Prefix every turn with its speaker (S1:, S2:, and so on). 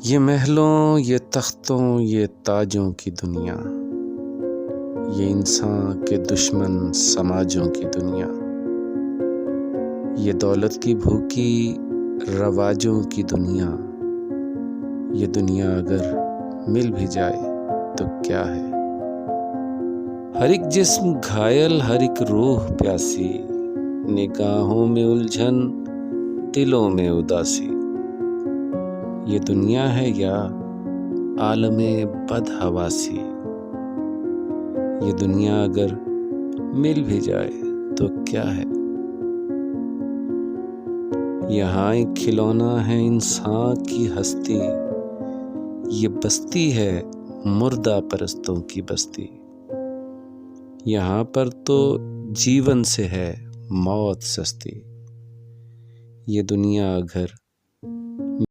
S1: ये महलों, ये तख्तों, ये ताजों की दुनिया, ये इंसान के दुश्मन समाजों की दुनिया, ये दौलत की भूखी रवाजों की दुनिया, ये दुनिया अगर मिल भी जाए तो क्या है। हर एक जिस्म घायल, हर एक रूह प्यासी, निगाहों में उलझन, दिलों में उदासी। ये दुनिया है या आलमे बदहवासी। ये दुनिया अगर मिल भी जाए तो क्या है। यहाँ एक खिलौना है इंसान की हस्ती, ये बस्ती है मुर्दा परस्तों की बस्ती। यहाँ पर तो जीवन से है मौत सस्ती। ये दुनिया अगर